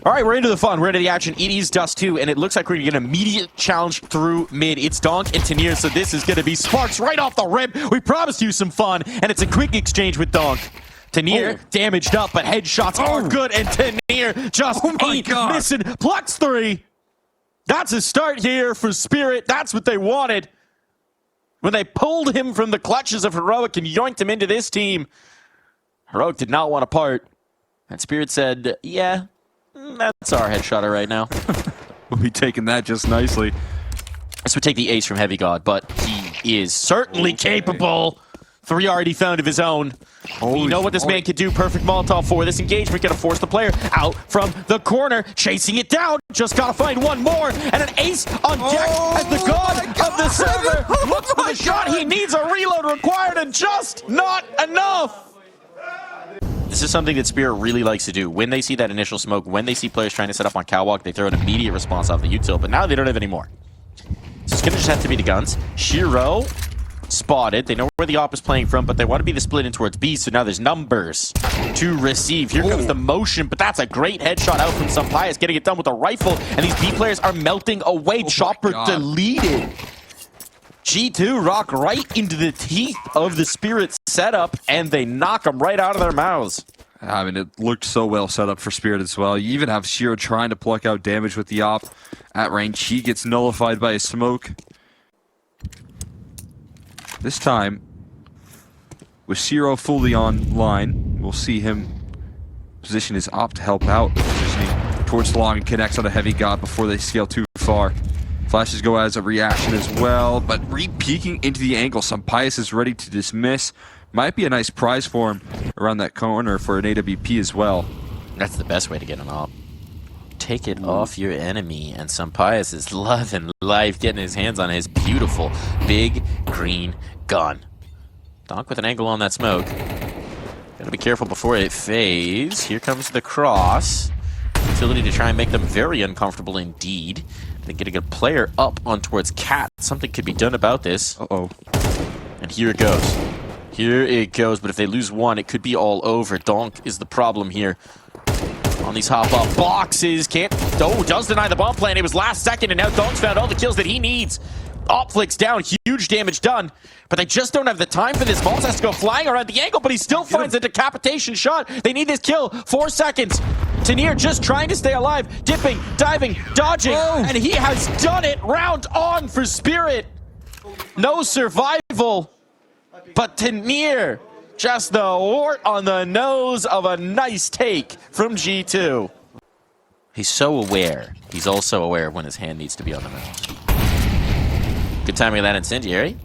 All right, we're into the fun. We're into the action. It is Dust 2, and it looks like we're going to get an immediate challenge through mid. It's Donk and Tanir, so this is going to be sparks right off the rip. We promised you some fun, and it's a quick exchange with Donk. Tanir damaged up, but headshots are good, and Tanir just ain't missing. Plucks 3. That's a start here for Spirit. That's what they wanted. When they pulled him from the clutches of Heroic and yoinked him into this team, Heroic did not want a part. And Spirit said, yeah, that's our headshotter right now. We'll be taking that just nicely. This would take the ace from Heavy God, but he is certainly capable. 3 already found of his own. We know what this man can do. Perfect Molotov for this engagement. Gonna force the player out from the corner. Chasing it down. Just gotta find one more. And an ace on deck as the god of the server looks for the shot. He needs a reload required and just not enough. This is something that Spirit really likes to do. When they see that initial smoke, when they see players trying to set up on catwalk, they throw an immediate response off the util, but now they don't have any more. So it's gonna just have to be the guns. Shiro spotted. They know where the op is playing from, but they want to be the split in towards B, so now there's numbers to receive. Here comes the motion, but that's a great headshot out from Sampaius, getting it done with a rifle, and these B players are melting away. Chopper deleted. G2 rock right into the teeth of the Spirit setup, and they knock them right out of their mouths. I mean, it looked so well set up for Spirit as well. You even have Shiro trying to pluck out damage with the op at range. He gets nullified by a smoke. This time, with Shiro fully online, we'll see him position his op to help out, positioning towards the long and connects on a Heavy God before they scale too far. Flashes go as a reaction as well, but re-peeking into the angle. Sampaius is ready to dismiss. Might be a nice prize for him around that corner for an AWP as well. That's the best way to get an op. Take it off your enemy, and Sampaius is loving life, getting his hands on his beautiful big green gun. Donk with an angle on that smoke. Gotta be careful before it fades. Here comes the cross. Utility to try and make them very uncomfortable indeed. They get a good player up on towards Cat. Something could be done about this. And here it goes. Here it goes, but if they lose one, it could be all over. Donk is the problem here. On these hop-up boxes, does deny the bomb plan. It was last second, and now Donk's found all the kills that he needs. Op flicks down, huge damage done, but they just don't have the time for this. Maltz has to go flying around the angle, but he still finds a decapitation shot. They need this kill. 4 seconds. Tanir just trying to stay alive, dipping, diving, dodging, and he has done it. Round on for Spirit. No survival, but Tanir, just the wart on the nose of a nice take from G2. He's so aware. He's also aware of when his hand needs to be on the mouse. Good timing of that incendiary.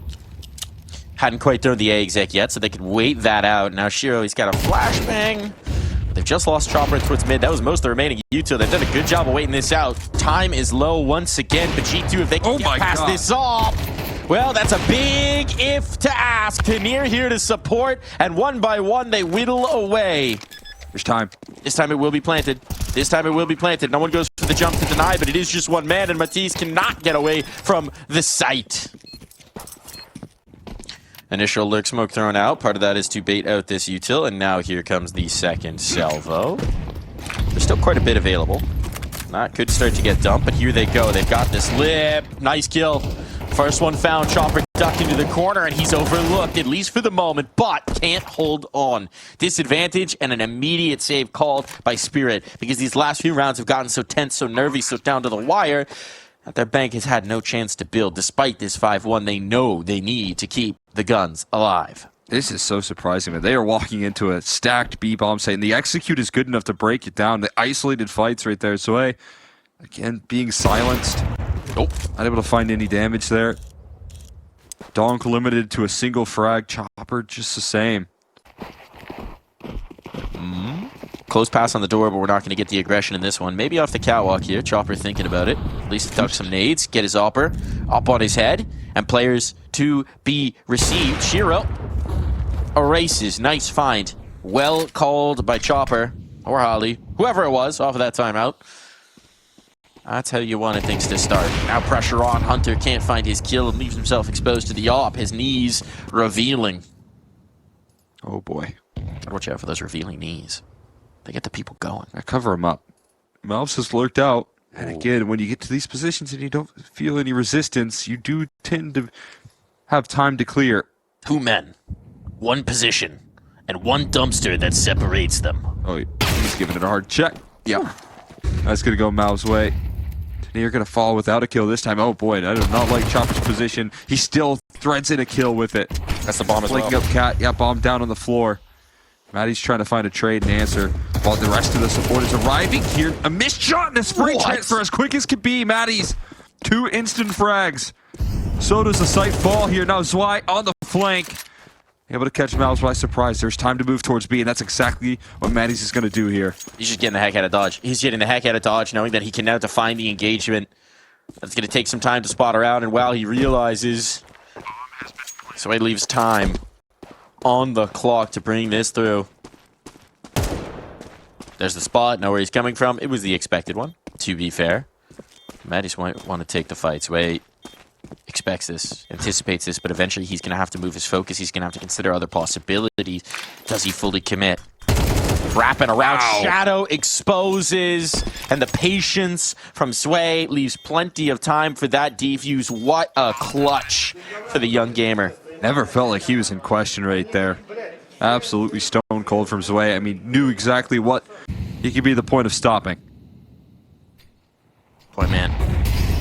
Hadn't quite thrown the A exec yet, so they could wait that out. Now Shiro, he's got a flashbang. They've just lost Chopper towards mid. That was most of the remaining util. They've done a good job of waiting this out. Time is low once again, but G2, if they can get past this off, well, that's a big if to ask. Tanir here to support, and one by one, they whittle away. There's time. This time it will be planted. This time it will be planted. No one goes for the jump to deny, but it is just one man, and Matisse cannot get away from the site. Initial lurk smoke thrown out. Part of that is to bait out this util, and now here comes the second salvo. There's still quite a bit available. Could start to get dumped, but here they go. They've got this lip. Nice kill. First one found. Chopper ducked into the corner, and he's overlooked, at least for the moment, but can't hold on. Disadvantage and an immediate save called by Spirit, because these last few rounds have gotten so tense, so nervy, so down to the wire, that their bank has had no chance to build. Despite this 5-1, they know they need to keep the guns alive. This is so surprising, man. They are walking into a stacked B-bomb site, and the execute is good enough to break it down. The isolated fights right there. So, hey, again, being silenced. Not able to find any damage there. Donk limited to a single frag. Chopper just the same. Close pass on the door, but we're not going to get the aggression in this one. Maybe off the catwalk here. Chopper thinking about it. At least duck some nades. Get his opper up on his head. And players to be received. Shiro erases. Nice find. Well called by Chopper or Holly. Whoever it was off of that timeout. That's how you wanted things to start. Now pressure on. Hunter can't find his kill and leaves himself exposed to the op. His knees revealing. Oh boy. Gotta watch out for those revealing knees. They get the people going. I cover him up. Malps has lurked out. And again, when you get to these positions and you don't feel any resistance, you do tend to have time to clear. 2 men, 1 position, and 1 dumpster that separates them. Oh, he's giving it a hard check. Yep. That's going to go Mal's way. You're going to fall without a kill this time. Oh boy, I do not like Chopper's position. He still threads in a kill with it. That's the bomb as Flanking well. up Cat. Yeah, bomb down on the floor. Maddie's trying to find a trade and answer while the rest of the support is arriving here. A missed shot and a spray transfer as quick as can be. Maddie's 2 instant frags. So does the site fall here. Now Zwei on the flank. Able to catch Mal's by surprise. There's time to move towards B, and that's exactly what Maddie's is going to do here. He's just getting the heck out of dodge. He's getting the heck out of dodge, knowing that he can now define the engagement. That's going to take some time to spot around, and while he realizes, so he leaves time on the clock to bring this through. There's the spot, know where he's coming from. It was the expected one, to be fair. Maddie's might want to take the fights. Wait. Expects this, anticipates this, but eventually he's going to have to move his focus. He's going to have to consider other possibilities. Does he fully commit? Wrapping around, Shadow exposes, and the patience from Sway leaves plenty of time for that defuse. What a clutch for the young gamer. Never felt like he was in question right there. Absolutely stone cold from Zwei. I mean, knew exactly what he could be the point of stopping. Boy, man.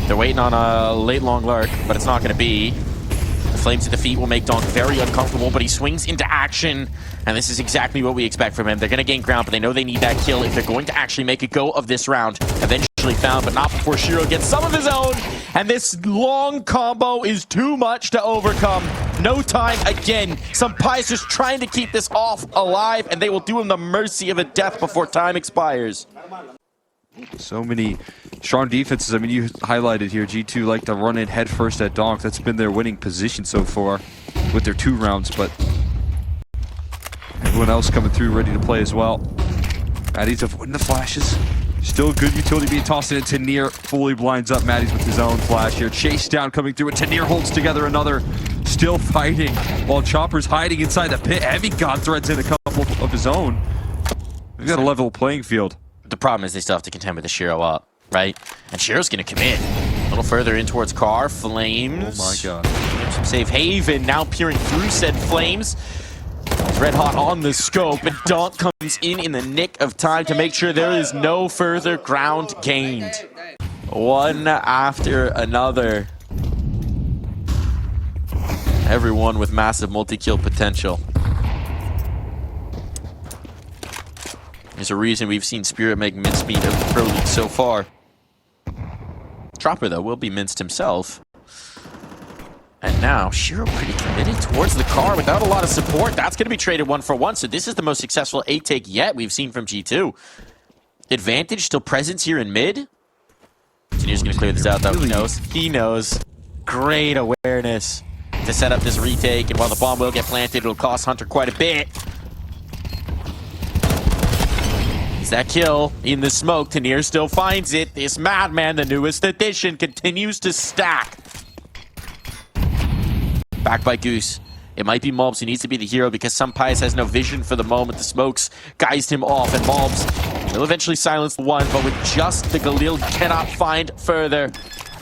They're waiting on a late long lurk, but it's not going to be. The flames at the feet will make Donk very uncomfortable, but he swings into action, and this is exactly what we expect from him. They're going to gain ground, but they know they need that kill if they're going to actually make a go of this round. Eventually found, but not before Shiro gets some of his own, and this long combo is too much to overcome. No time again. Senpai's just trying to keep this off alive, and they will do him the mercy of a death before time expires. So many strong defenses. I mean, you highlighted here, G2 like to run in head first at Donk. That's been their winning position so far with their 2 rounds, but everyone else coming through ready to play as well. Maddie's avoiding the flashes. Still good utility being tossed in. Tanir fully blinds up Maddie's with his own flash here. Chase down coming through, and Tanir holds together another. Still fighting while Chopper's hiding inside the pit. Heavy God threads in a couple of his own. We've got a level playing field. The problem is they still have to contend with the Shiro up, right? And Shiro's going to commit. A little further in towards Car. Flames. Oh my god. Some safe haven now peering through said flames. Red hot on the scope, and Donk comes in the nick of time to make sure there is no further ground gained. One after another. Everyone with massive multi-kill potential. There's a reason we've seen Spirit make mincemeat of the Pro League so far. Dropper, though, will be minced himself. And now, Shiro pretty committed towards the car without a lot of support. That's going to be traded 1-for-1, so this is the most successful A-take yet we've seen from G2. Advantage still present here in mid. Tanir's going to clear this out, though. He knows. He knows. Great awareness to set up this retake, and while the bomb will get planted, it'll cost Hunter quite a bit. That kill in the smoke. Tanir still finds it. This madman, the newest addition, continues to stack. Back by Goose. It might be Mobs who needs to be the hero because Senpais has no vision for the moment. The smokes geized him off, and Mobs will eventually silence the one, but with just the Galil, cannot find further.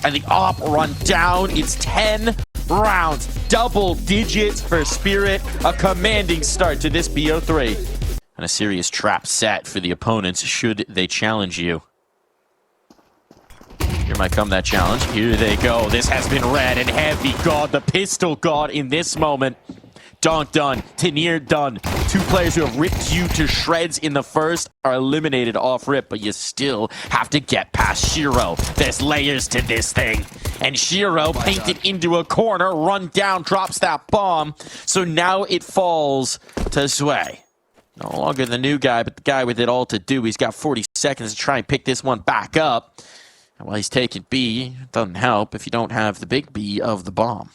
And the op run down. It's 10 rounds. Double digits for Spirit. A commanding start to this BO3. And a serious trap set for the opponents should they challenge you. Here might come that challenge. Here they go. This has been red and heavy. God, the pistol god in this moment. Donk done. Tanir done. 2 players who have ripped you to shreds in the first are eliminated off rip, but you still have to get past Shiro. There's layers to this thing. And Shiro, painted into a corner, run down, drops that bomb. So now it falls to Sway. No longer the new guy, but the guy with it all to do. He's got 40 seconds to try and pick this one back up. And while he's taking B, it doesn't help if you don't have the big B of the bomb.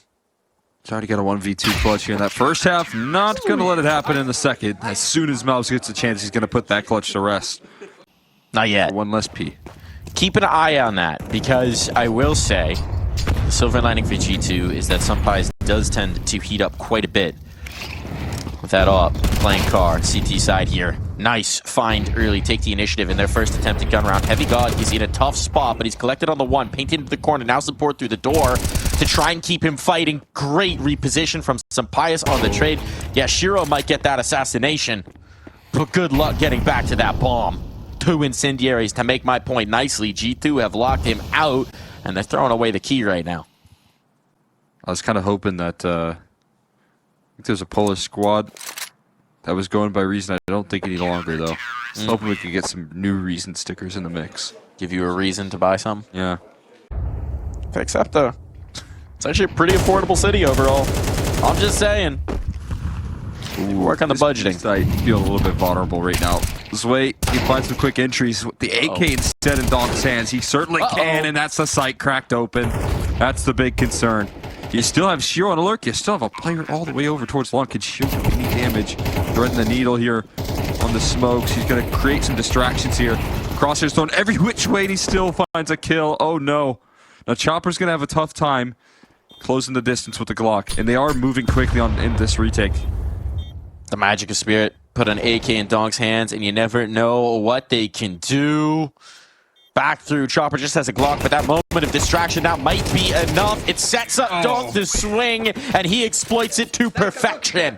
Trying to get a 1v2 clutch here in that first half. Not going to let it happen in the second. As soon as Mouse gets a chance, he's going to put that clutch to rest. Not yet. One less P. Keep an eye on that, because I will say the silver lining for G2 is that Senpais does tend to heat up quite a bit with that op. playing car. CT side here. Nice find early. Take the initiative in their first attempted gun round. Heavy God is in a tough spot, but he's collected on the one. Painted into the corner. Now support through the door to try and keep him fighting. Great reposition from Sampius on the trade. Yeah, Shiro might get that assassination, but good luck getting back to that bomb. 2 incendiaries to make my point nicely. G2 have locked him out, and they're throwing away the key right now. I was kind of hoping that I think there's a Polish squad that was going by Reason. I don't think any longer, though. Hoping we could get some new Reason stickers in the mix. Give you a reason to buy some? Yeah. Except, it's actually a pretty affordable city overall. I'm just saying. Ooh, work on the budgeting. I feel a little bit vulnerable right now. Zway, he finds some quick entries with the AK instead in Donk's hands. He certainly can, and that's the sight cracked open. That's the big concern. You still have Shiro on alert. You still have a player all the way over towards long. Can Shiro do any damage? Threading the needle here on the smokes. He's going to create some distractions here. Crosshairs thrown every which way, and he still finds a kill. Oh, no. Now, Chopper's going to have a tough time closing the distance with the Glock, and they are moving quickly on in this retake. The magic of Spirit. Put an AK in Donk's hands, and you never know what they can do. Back through. Chopper just has a Glock, but that moment of distraction now might be enough. It sets up Donk to swing, and he exploits it to perfection.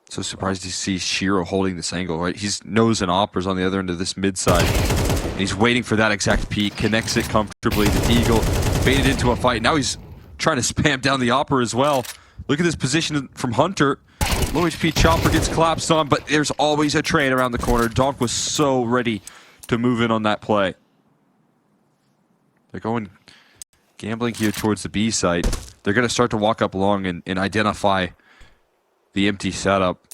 So surprised to see Shiro holding this angle, right? He's nose and oppers on the other end of this mid side. And he's waiting for that exact peak, connects it comfortably. The Eagle baited into a fight. Now he's trying to spam down the Opera as well. Look at this position from Hunter. Low HP Chopper gets collapsed on, but there's always a trade around the corner. Donk was so ready to move in on that play. They're going gambling here towards the B site. They're going to start to walk up long and identify the empty setup.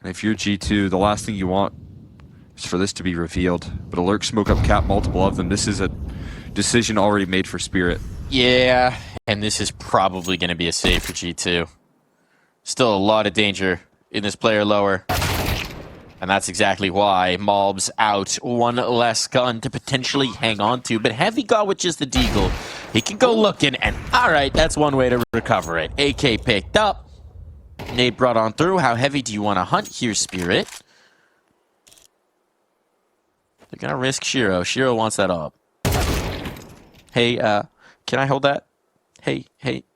And if you're G2, the last thing you want is for this to be revealed. But alert, smoke up, cap multiple of them. This is a decision already made for Spirit. Yeah, and this is probably going to be a save for G2. Still a lot of danger in this player lower. And that's exactly why Mob's out. One less gun to potentially hang on to. But Heavy got with just the Deagle. He can go looking, and alright, that's one way to recover it. AK picked up. Nade brought on through. How heavy do you want to hunt here, Spirit? They're going to risk Shiro. Shiro wants that up. Hey, can I hold that? Hey,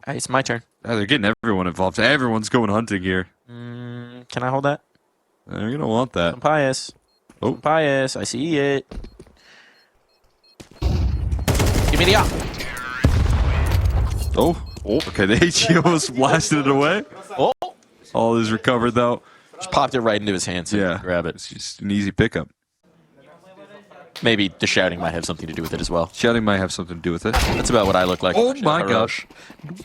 it's my turn. They're getting everyone involved. Everyone's going hunting here. Can I hold that? They're going to want that. I'm pious. Oh. I'm pious. I see it. Give me the op. Oh. Okay, the HEO was blasted it away. Oh. All is recovered, though. Just popped it right into his hand so he could grab it. It's just an easy pickup. Maybe the shouting might have something to do with it as well. Shouting might have something to do with it. That's about what I look like. Oh my gosh.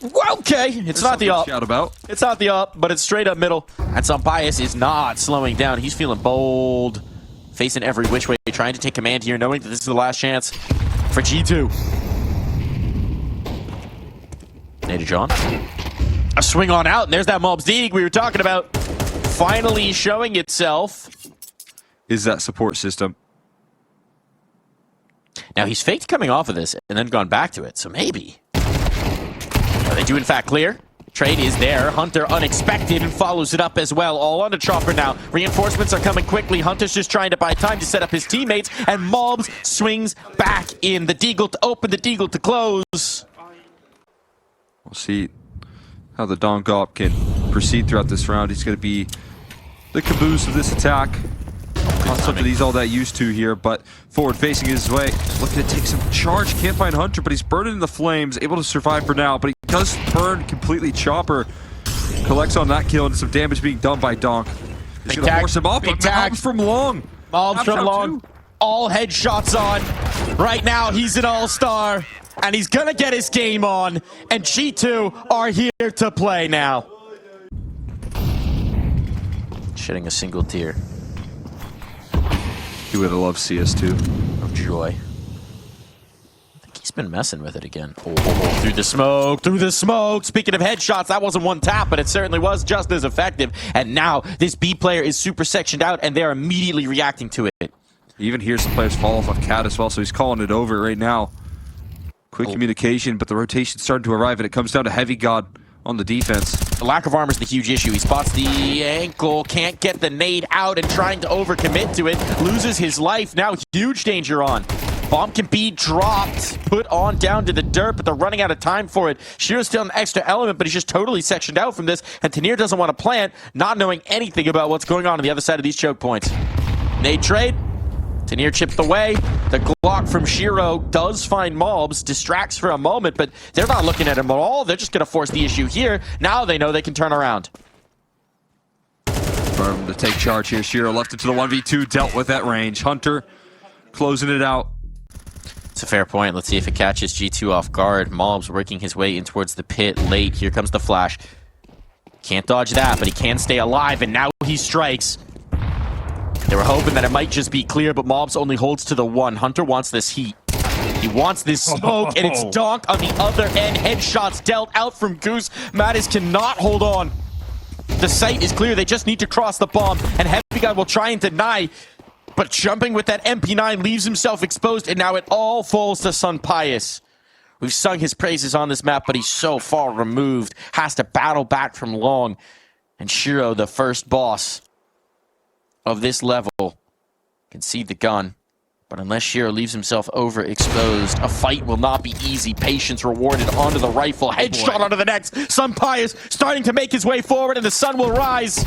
Well, okay, it's not the up. Shout about. It's not the up, but it's straight up middle. And Sampius is not slowing down. He's feeling bold. Facing every which way, trying to take command here, knowing that this is the last chance for G2. Nader John. A swing on out, and there's that Mob's Deeg we were talking about. Finally showing itself. Is that support system? Now, he's faked coming off of this and then gone back to it, so maybe. They do, in fact, clear. Trade is there. Hunter unexpected and follows it up as well. All on the Chopper now. Reinforcements are coming quickly. Hunter's just trying to buy time to set up his teammates, and Mobs swings back in. The Deagle to open, the Deagle to close. We'll see how the Don Gop can proceed throughout this round. He's going to be the caboose of this attack. Not something he's all that used to here, but forward facing his way. Looking to take some charge. Can't find Hunter, but he's burning in the flames. Able to survive for now, but he does burn completely. Chopper collects on that kill and some damage being done by Donk. He's going to force him off, but Mobs from long. Mobs from long. All headshots on. Right now, he's an all-star, and he's going to get his game on, and G2 are here to play now. Shedding a single tear. He would have loved CS2. Of joy. I think he's been messing with it again. Oh, through the smoke, through the smoke. Speaking of headshots, that wasn't one tap, but it certainly was just as effective. And now this B player is super sectioned out, and they're immediately reacting to it. He even hears some players fall off of Cat as well, so he's calling it over right now. Quick communication, but the rotation's starting to arrive, and it comes down to Heavy God on the defense. The lack of armor is the huge issue. He spots the ankle, can't get the nade out, and trying to overcommit to it, loses his life. Now huge danger on. Bomb can be dropped, put on down to the dirt, but they're running out of time for it. Shiro's still an extra element, but he's just totally sectioned out from this, and Tanir doesn't want to plant, not knowing anything about what's going on the other side of these choke points. Nade trade. Tanir chipped away. The Glock from Shiro does find Mobs, distracts for a moment, but they're not looking at him at all. They're just going to force the issue here. Now they know they can turn around. Firm to take charge here. Shiro left it to the 1v2, dealt with that range. Hunter closing it out. It's a fair point. Let's see if it catches G2 off guard. Mobs working his way in towards the pit late. Here comes the flash. Can't dodge that, but he can stay alive, and now he strikes. They were hoping that it might just be clear, but Mobs only holds to the one. Hunter wants this heat. He wants this smoke, and it's Donk on the other end. Headshots dealt out from Goose. Mattis cannot hold on. The site is clear. They just need to cross the bomb, and Heavy God will try and deny, but jumping with that MP9 leaves himself exposed, and now it all falls to Sun Pius. We've sung his praises on this map, but he's so far removed. Has to battle back from long. And Shiro, the first boss of this level, can see the gun, but unless Shiro leaves himself overexposed, a fight will not be easy. Patience rewarded onto the rifle, headshot onto the next. Sun Pius starting to make his way forward, and the sun will rise.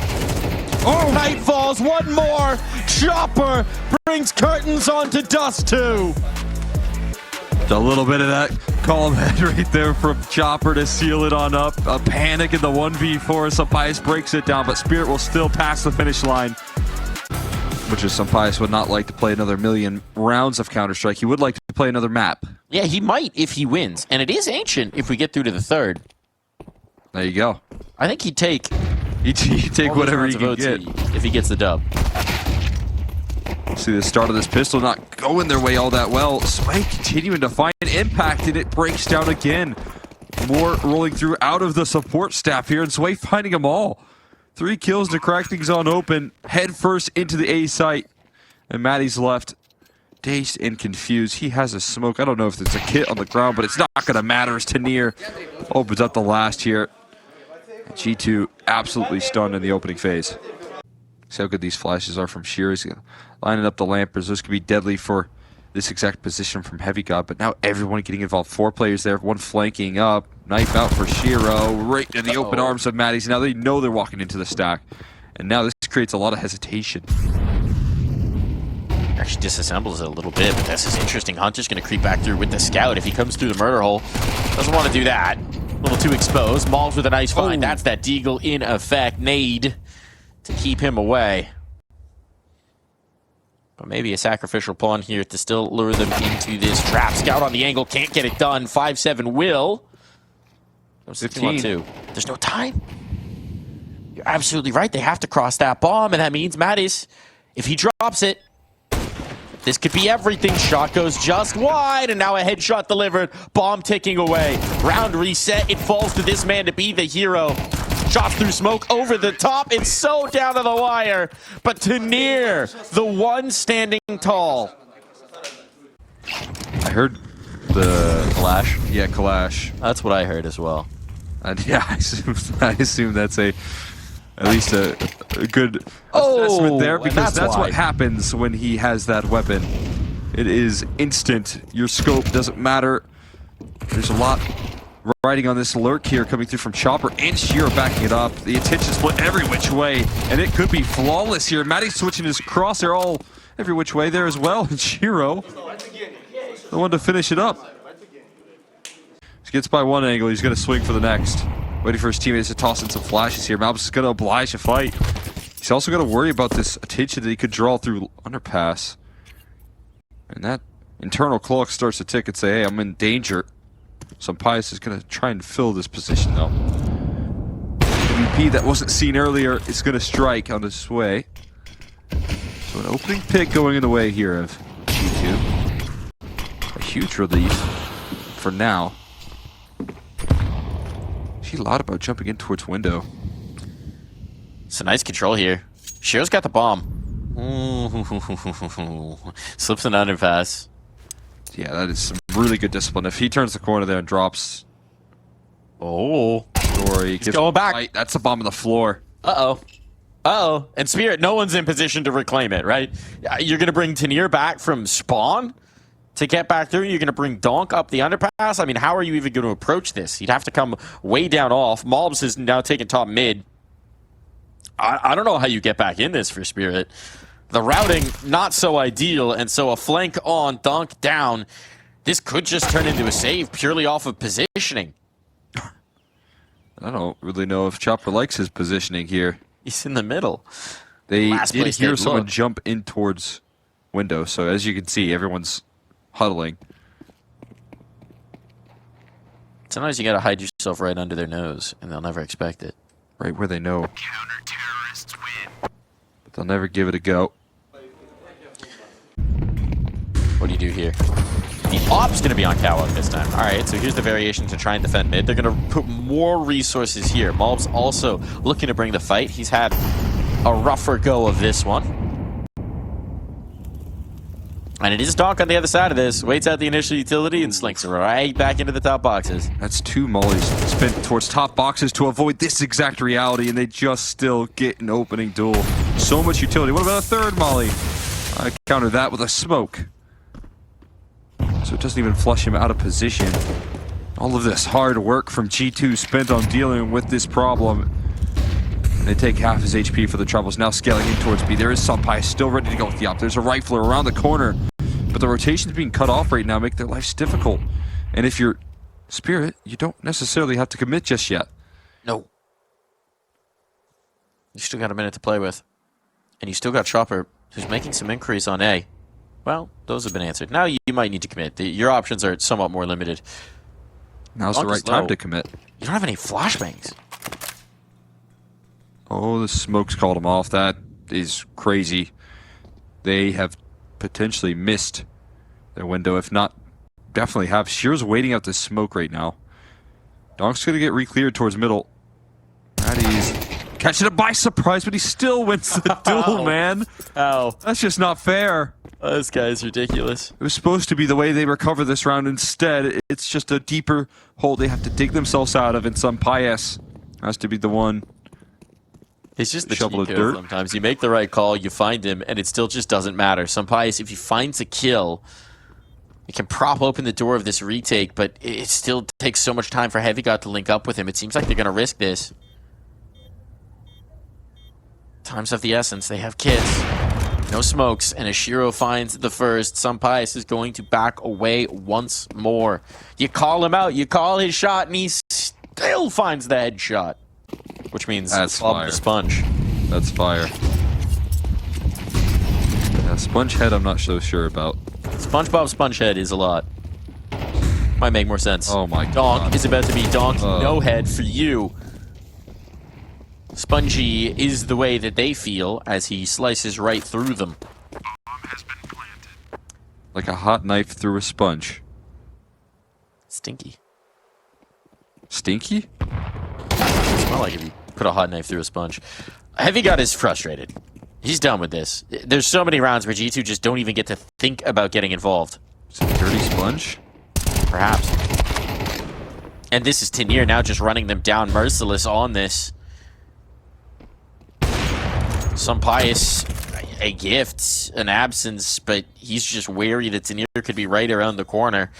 Oh, night falls, one more. Chopper brings curtains onto Dust 2. A little bit of that calm head right there from Chopper to seal it on up. A panic in the 1v4. Sampaius breaks it down, but Spirit will still pass the finish line. Which is Sampaius would not like to play another million rounds of Counter-Strike. He would like to play another map. Yeah, he might if he wins. And it is Ancient if we get through to the third. There you go. I think he'd take whatever he can get if he gets the dub. See the start of this pistol not going their way all that well. Sway continuing to find impact, and it breaks down again. More rolling through out of the support staff here, and Sway finding them all. 3 kills to crack things on open. Head first into the A site. And Matty's left, dazed and confused. He has a smoke. I don't know if there's a kit on the ground, but it's not going to matter as Tanir opens up the last here. G2 absolutely stunned in the opening phase. See how good these flashes are from Shears. Lining up the lampers. Those could be deadly for this exact position from Heavy God, but now everyone getting involved. 4 players there, 1 flanking up. Knife out for Shiro, right in the open arms of Matty's. Now they know they're walking into the stack. And now this creates a lot of hesitation. Actually disassembles it a little bit, but this is interesting. Hunter's going to creep back through with the scout if he comes through the murder hole. Doesn't want to do that. A little too exposed. Mauls with a nice find. That's that Deagle in effect. Nade to keep him away. But maybe a sacrificial pawn here to still lure them into this trap. Scout on the angle, can't get it done. 5-7 will. 15-2. There's no time. You're absolutely right. They have to cross that bomb, and that means Mattis, if he drops it, this could be everything. Shot goes just wide, and now a headshot delivered. Bomb ticking away. Round reset. It falls to this man to be the hero. Shots through smoke over the top. It's so down to the wire. But Tanir, the one standing tall. I heard the Clash. Yeah, Clash. That's what I heard as well. And yeah, I assume that's at least a good assessment there, because that's what happens when he has that weapon. It is instant. Your scope doesn't matter. There's a lot riding on this lurk here coming through from Chopper and Shiro backing it up. The attention split every which way, and it could be flawless here. Matty's switching his crosshair all every which way there as well, and Shiro, the one to finish it up. He gets by one angle, he's going to swing for the next. Waiting for his teammates to toss in some flashes here. Malbus is going to oblige a fight. He's also going to worry about this attention that he could draw through underpass. And that internal clock starts to tick and say, hey, I'm in danger. Sampaius is going to try and fill this position, though. MVP that wasn't seen earlier is going to strike on this way. So an opening pick going in the way here of G2. A huge relief for now. She lied about jumping in towards window. It's a nice control here. Shiro's got the bomb. Slips an underpass. Yeah, that is some really good discipline. If he turns the corner there and drops... Oh. Story. He's going back. Fight. That's a bomb on the floor. Uh-oh. Uh-oh. And Spirit, no one's in position to reclaim it, right? You're going to bring Tanier back from spawn to get back through? You're going to bring Donk up the underpass? I mean, how are you even going to approach this? You'd have to come way down off. Mobs is now taking top mid. I don't know how you get back in this for Spirit. The routing, not so ideal, and so a flank on, Donk down. This could just turn into a save purely off of positioning. I don't really know if Chopper likes his positioning here. He's in the middle. They Last did place hear they'd someone look. jump in towards window, so as you can see, everyone's huddling. Sometimes you gotta hide yourself right under their nose, and they'll never expect it. Right where they know. But they'll never give it a go. What do you do here? The op's going to be on Cowok this time. All right, so here's the variation to try and defend mid. They're going to put more resources here. Malb's also looking to bring the fight. He's had a rougher go of this one. And it is Donk on the other side of this. Waits out the initial utility and slinks right back into the top boxes. That's 2 mollies spent towards top boxes to avoid this exact reality, and they just still get an opening duel. So much utility. What about a 3rd molly? I counter that with a smoke. So it doesn't even flush him out of position. All of this hard work from G2 spent on dealing with this problem. They take half his HP for the troubles. Now scaling in towards B. There is Sunpai still ready to go with the op. There's a rifler around the corner. But the rotations being cut off right now make their lives difficult. And if you're Spirit, you don't necessarily have to commit just yet. No. You still got a minute to play with. And you still got Chopper, who's making some inquiries on A. Well, those have been answered. Now you might need to commit. Your options are somewhat more limited. Now's the right time to commit. You don't have any flashbangs. Oh, the smoke's called him off. That is crazy. They have potentially missed their window. If not, definitely have. Shear's waiting out the smoke right now. Donk's going to get re-cleared towards middle. Maddie's catching it by surprise, but he still wins the duel, man. Ow. That's just not fair. This guy's ridiculous. It was supposed to be the way they recover this round. Instead, it's just a deeper hole they have to dig themselves out of, and some Pius has to be the one. It's just the shovel cheat of code dirt. sometimes. You make the right call, you find him, and it still just doesn't matter. Some Pius, if he finds a kill, it can prop open the door of this retake, but it still takes so much time for Heavy God to link up with him. It seems like they're going to risk this. Time's of the essence. They have kits. No smokes, and as Shiro finds the first, Sunpius is going to back away once more. You call him out, you call his shot, and he still finds the headshot. Which means That's Bob fire. the Sponge. That's fire. Yeah, Sponge Head I'm not so sure about. SpongeBob Spongehead is a lot. Might make more sense. Oh my Donk God. is about to be Donk No Head for you. Spongy is the way that they feel as he slices right through them. Like a hot knife through a sponge. Stinky. Stinky? It's not like if you put a hot knife through a sponge. Heavy God is frustrated. He's done with this. There's so many rounds where G2 just don't even get to think about getting involved. Is it a dirty sponge? Perhaps. And this is Tanier now just running them down merciless on this. Some Pius, a gift, an absence, but he's just wary that Tanier could be right around the corner.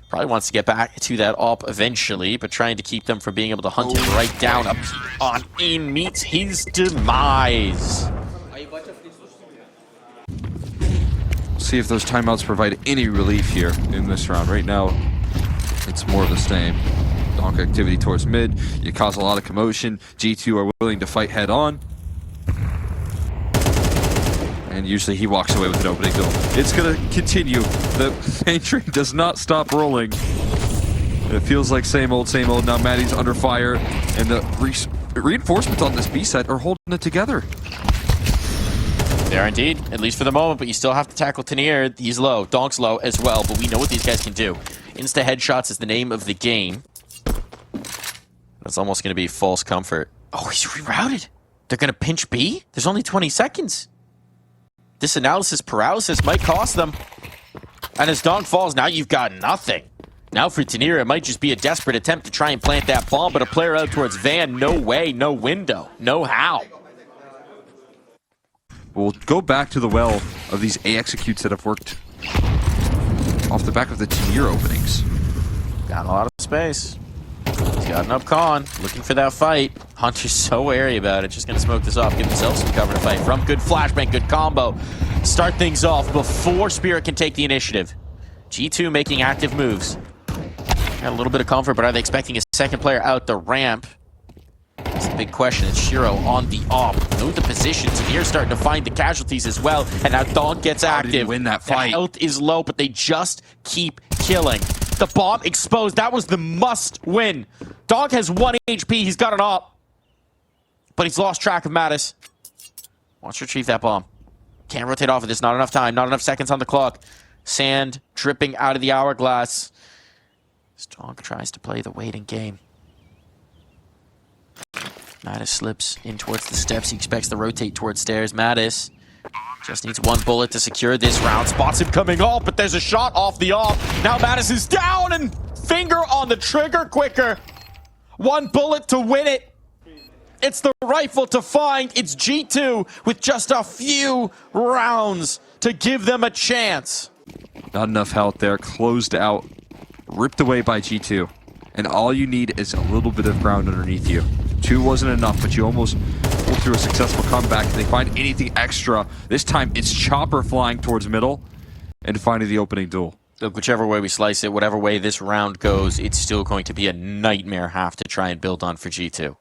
Probably wants to get back to that op eventually, but trying to keep them from being able to hunt him right down up on in meets his demise. See if those timeouts provide any relief here in this round. Right now, it's more of the same. Donk activity towards mid. You cause a lot of commotion. G2 are willing to fight head on. And usually he walks away with an opening goal. It's going to continue. The main train does not stop rolling. It feels like same old, same old. Now Maddie's under fire. And the reinforcements on this B set are holding it together. They are indeed, at least for the moment, but you still have to tackle Tanier. He's low. Donk's low as well, but we know what these guys can do. Insta headshots is the name of the game. That's almost going to be false comfort. Oh, he's rerouted. They're going to pinch B? There's only 20 seconds. This analysis paralysis might cost them. And as Donk falls, now you've got nothing. Now for Tanir, it might just be a desperate attempt to try and plant that bomb, but a player out towards Van, no way, no window, no how. We'll go back to the well of these A executes that have worked off the back of the Tanir openings. Got a lot of space. He's got an up con, looking for that fight. Hunter's so wary about it, just gonna smoke this off, give himself some cover to fight from. Good flashbang, good combo. Start things off before Spirit can take the initiative. G2 making active moves. Got a little bit of comfort, but are they expecting a second player out the ramp? That's the big question. It's Shiro on the op. Know the position. Tanir starting to find the casualties as well. And now Donk gets active. How did he win that fight? The health is low, but they just keep killing. The bomb exposed. That was the must win. Donk has 1 HP. He's got an op. But he's lost track of Mattis. Wants to retrieve that bomb. Can't rotate off of this. Not enough time. Not enough seconds on the clock. Sand dripping out of the hourglass. Donk tries to play the waiting game. Mattis slips in towards the steps. He expects to rotate towards stairs. Mattis just needs 1 bullet to secure this round. Spots him coming off, but there's a shot off the off. Now Mattis is down and finger on the trigger quicker. 1 bullet to win it. It's the rifle to find. It's G2 with just a few rounds to give them a chance. Not enough health there. Closed out. Ripped away by G2. And all you need is a little bit of ground underneath you. 2 wasn't enough, but you almost pulled through a successful comeback. They find anything extra. This time, it's Chopper flying towards middle and finding the opening duel. Look, whichever way we slice it, whatever way this round goes, it's still going to be a nightmare half to try and build on for G2.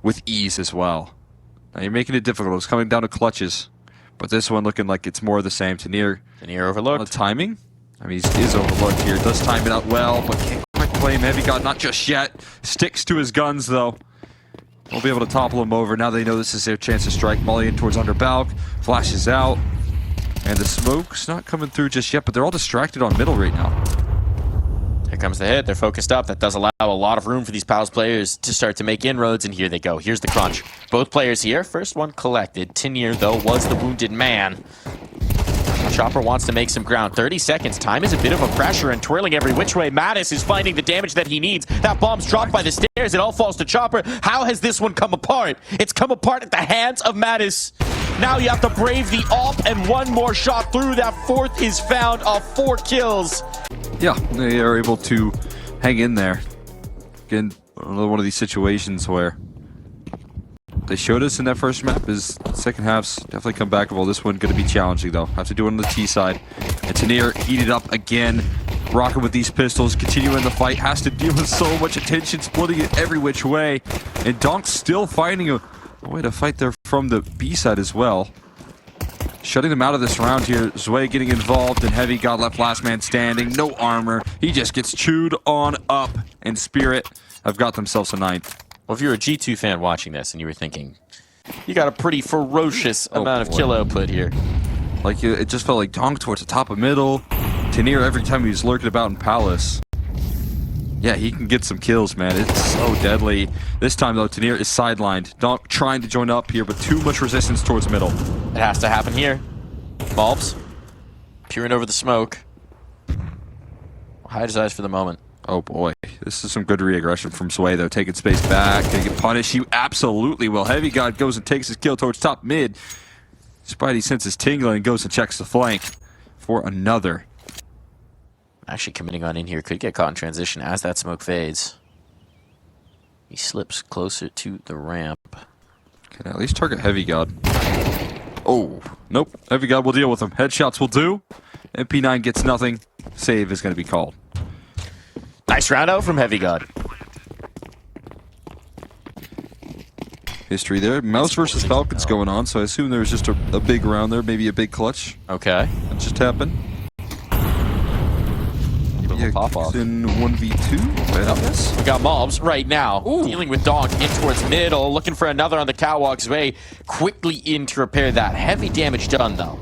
With ease as well. Now you're making it difficult. It's coming down to clutches. But this one looking like it's more of the same. Tanir overlooked. On the timing? I mean, he is overlooked here. Does time it out well, but can't quite claim Heavy God. Not just yet. Sticks to his guns, though. Won't be able to topple him over. Now they know this is their chance to strike. Molly in towards Underbalk. Flashes out. And the smoke's not coming through just yet, but they're all distracted on middle right now. Here comes the hit. They're focused up. That does allow a lot of room for these Pals players to start to make inroads, and here they go. Here's the crunch. Both players here. First one collected. Tanir, though, was the wounded man. Chopper wants to make some ground. 30 seconds. Time is a bit of a pressure and twirling every which way. Mattis is finding the damage that he needs. That bomb's dropped by the stairs. It all falls to Chopper. How has this one come apart? It's come apart at the hands of Mattis. Now you have to brave the op, and 1 more shot through. That 4th is found of 4 kills. Yeah, they are able to hang in there. Again, another one of these situations where they showed us in that first map is second half's definitely come back. Well, this one going to be challenging, though. Have to do it on the T side. And Tanir heated up again. Rocking with these pistols, continuing the fight. Has to deal with so much attention, splitting it every which way. And Donk's still finding a way to fight there from the B side as well. Shutting them out of this round here. Zwei getting involved, and Heavy God left last man standing. No armor. He just gets chewed on up. And Spirit have got themselves a 9th. Well, if you're a G2 fan watching this and you were thinking, you got a pretty ferocious amount of kill output here. Like, it just felt like Donk towards the top of middle. Tanir, every time he was lurking about in Palace. Yeah, he can get some kills, man. It's so deadly. This time, though, Tanir is sidelined. Donk trying to join up here, but too much resistance towards middle. It has to happen here. Bulbs. Peering over the smoke. Hide his eyes for the moment. Oh, boy. This is some good re-aggression from Zwei, though. Taking space back. Can he get punished? He absolutely will. Heavy God goes and takes his kill towards top mid. Spidey senses tingling and goes and checks the flank for another. Actually committing on in here. Could get caught in transition as that smoke fades. He slips closer to the ramp. Can at least target Heavy God. Oh, nope. Heavy God will deal with him. Headshots will do. MP9 gets nothing. Save is going to be called. Nice round out from Heavy God. History there. Mouse versus Falcons going on, so I assume there was just a big round there, maybe a big clutch. Okay. That just happened. Yeah, pop off. In 1v2. We got Mobs right now. Ooh. Dealing with Donk in towards middle, looking for another on the catwalk's way. Quickly in to repair that. Heavy damage done, though.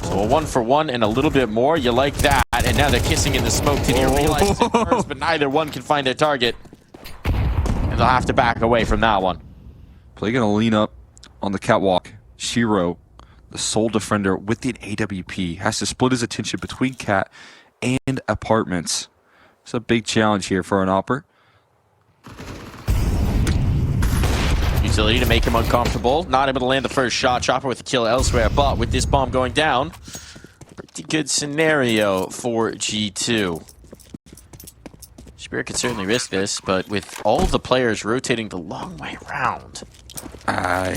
So a 1-for-1 and a little bit more. You like that. And now they're kissing in the smoke. Tanir realizes it first, but neither one can find their target. And they'll have to back away from that one. Play gonna lean up on the catwalk. Shiro the sole defender with the AWP. Has to split his attention between Cat and apartments. It's a big challenge here for an Opper. Utility to make him uncomfortable. Not able to land the first shot. Chopper with a kill elsewhere, but with this bomb going down, pretty good scenario for G2. Spirit could certainly risk this, but with all the players rotating the long way around. I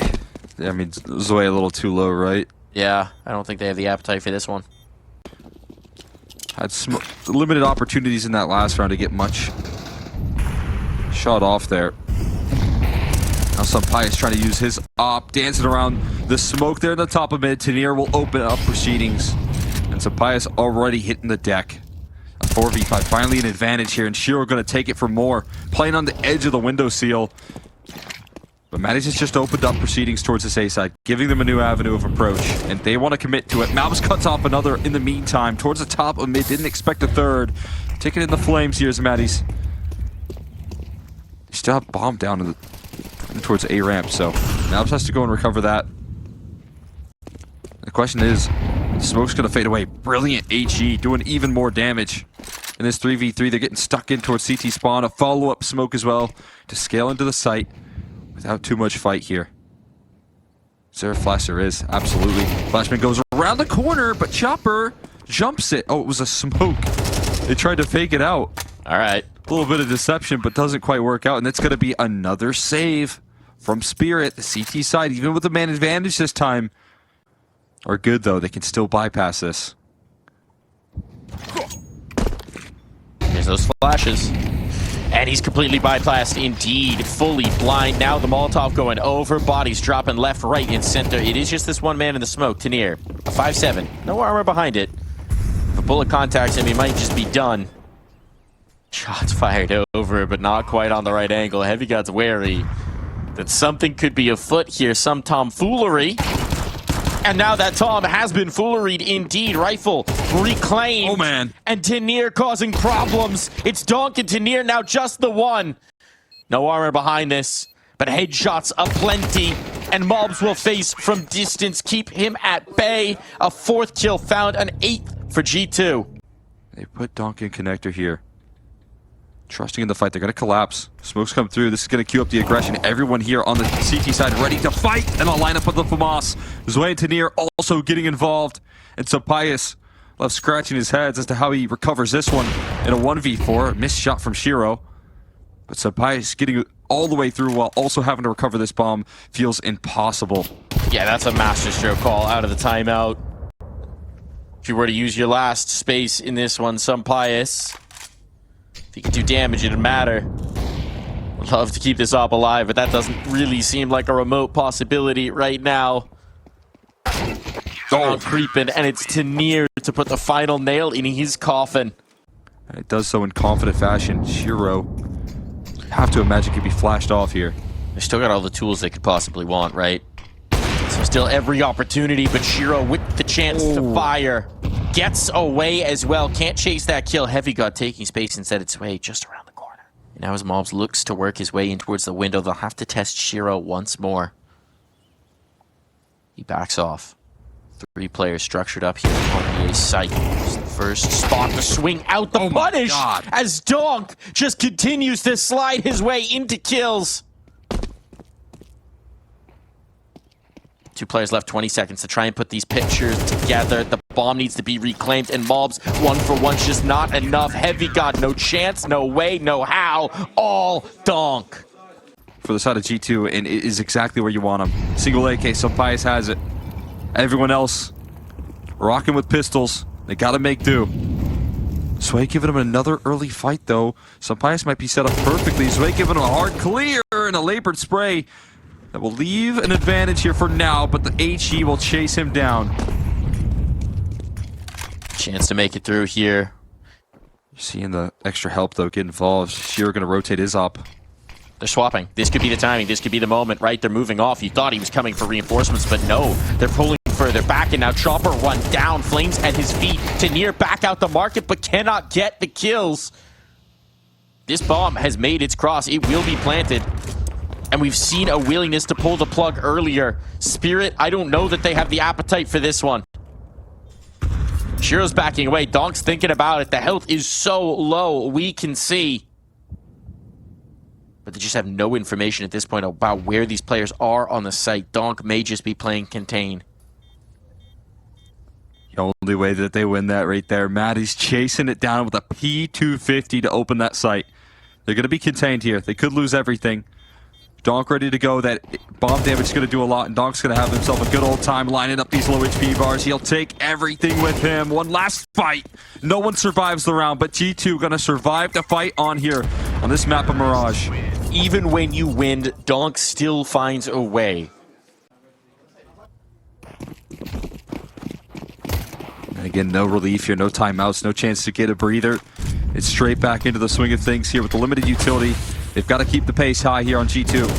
mean, Zoe a little too low, right? Yeah, I don't think they have the appetite for this one. Had limited opportunities in that last round to get much shot off there. Now Sampaio trying to use his op, dancing around the smoke there in the top of mid. Tenier will open up proceedings. And Sampaio's already hitting the deck. A 4v5, finally an advantage here, and Shiro going to take it for more. Playing on the edge of the window seal. But Matty's has just opened up proceedings towards this A side, giving them a new avenue of approach, and they want to commit to it. Malbus cuts off another in the meantime, towards the top of mid, didn't expect a third. Taking in the flames here is Matty's. They still have bomb down in towards A ramp, so Malbus has to go and recover that. The question is, the smoke's going to fade away. Brilliant HE, doing even more damage. In this 3v3, they're getting stuck in towards CT spawn. A follow-up smoke as well to scale into the site without too much fight here. Is there a flash? There is, absolutely. Flashman goes around the corner, but Chopper jumps it. Oh, it was a smoke. They tried to fake it out. All right. A little bit of deception, but doesn't quite work out, and it's going to be another save from Spirit. The CT side, even with the man advantage this time, are good, though. They can still bypass this. There's those flashes. And he's completely bypassed indeed. Fully blind. Now the Molotov going over. Bodies dropping left, right, and center. It is just this one man in the smoke. Tenier. A 5-7. No armor behind it. If a bullet contacts him, he might just be done. Shots fired over, but not quite on the right angle. Heavy God's wary that something could be afoot here. Some tomfoolery. And now that Tom has been fooleried indeed. Rifle reclaimed. Oh, man. And Tenier causing problems. It's Donk and Tenier now just the one. No armor behind this, but headshots aplenty. And mobs will face from distance. Keep him at bay. A 4th kill found, an 8th for G2. They put Donk in connector here. Trusting in the fight. They're going to collapse. Smokes come through. This is going to cue up the aggression. Everyone here on the CT side ready to fight. And I'll line up with the FAMAS. Zoe and Tenier also getting involved. And Sampaio left scratching his head as to how he recovers this one in a 1v4. Missed shot from Shiro. But Sampaio getting all the way through while also having to recover this bomb feels impossible. Yeah, that's a masterstroke call out of the timeout. If you were to use your last space in this one, Sampaio, if you can do damage, it'd matter. Would love to keep this op alive, but that doesn't really seem like a remote possibility right now. Oh, creeping, and it's Tenier to put the final nail in his coffin. And it does so in confident fashion. Shiro, have to imagine, could be flashed off here. They still got all the tools they could possibly want, right? So still every opportunity, but Shiro with the chance to fire. Gets away as well. Can't chase that kill. Heavy God taking space instead. It's way just around the corner. And now as Mobs looks to work his way in towards the window, they'll have to test Shiro once more. He backs off. 3 players structured up here on the A site. It's the first spot to swing out the punish as Donk just continues to slide his way into kills. 2 players left, 20 seconds to try and put these pictures together. The bomb needs to be reclaimed, and Mobs 1-for-1's just not enough. Heavy God, no chance, no way, no how. All Donk. For the side of G2, and it is exactly where you want him. Single AK, Sampaio has it. Everyone else rocking with pistols. They gotta make do. Sway giving him another early fight, though. Sampaio might be set up perfectly. Sway giving him a hard clear and a labored spray. That will leave an advantage here for now, but the HE will chase him down. Chance to make it through here. Seeing the extra help, though, get involved. Shiro going to rotate his up. They're swapping. This could be the timing. This could be the moment, right? They're moving off. You thought he was coming for reinforcements, but no. They're pulling further back, and now Chopper run down. Flames at his feet. Tenier back out the market, but cannot get the kills. This bomb has made its cross. It will be planted. And we've seen a willingness to pull the plug earlier. Spirit, I don't know that they have the appetite for this one. Shiro's backing away. Donk's thinking about it. The health is so low, we can see. But they just have no information at this point about where these players are on the site. Donk may just be playing contain. The only way that they win that right there. Maddie's chasing it down with a P250 to open that site. They're going to be contained here. They could lose everything. Donk ready to go. That bomb damage is going to do a lot, and Donk's going to have himself a good old time lining up these low HP bars. He'll take everything with him. One last fight. No one survives the round, but G2 going to survive the fight on here on this map of Mirage. Even when you win, Donk still finds a way. And again, no relief here, no timeouts, no chance to get a breather. It's straight back into the swing of things here with the limited utility. They've got to keep the pace high here on G2.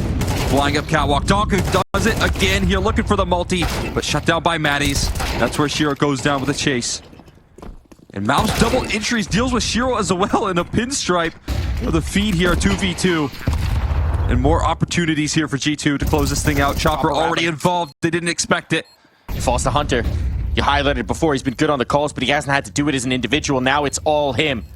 Flying up catwalk. Donk does it again here, looking for the multi, but shut down by Maddie's. That's where Shiro goes down with a chase. And Mouse double entries deals with Shiro as well in a pinstripe with a feed here, 2v2. And more opportunities here for G2 to close this thing out. Chopper already involved. They didn't expect it. He falls to Hunter. You highlighted it before. He's been good on the calls, but he hasn't had to do it as an individual. Now it's all him.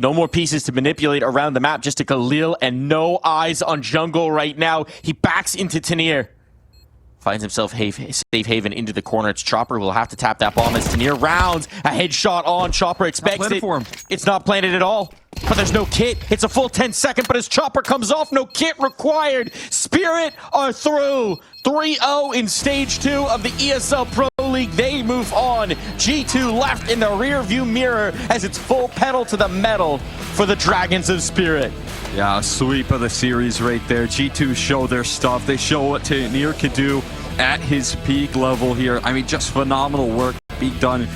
No more pieces to manipulate around the map, just a Khalil and no eyes on jungle right now. He backs into Tanir. Finds himself safe haven into the corner. It's Chopper who will have to tap that bomb as Tanir rounds a headshot on. Chopper expects it. For him. It's not planted at all, but there's no kit. It's a full 10-second, but as Chopper comes off, no kit required. Spirit are through. 3-0 in stage 2 of the ESL Pro League. They move on. G2 left in the rear-view mirror as it's full pedal to the metal for the Dragons of Spirit. Yeah, a sweep of the series right there. G2 show their stuff. They show what Tanir can do at his peak level here. I mean, just phenomenal work being done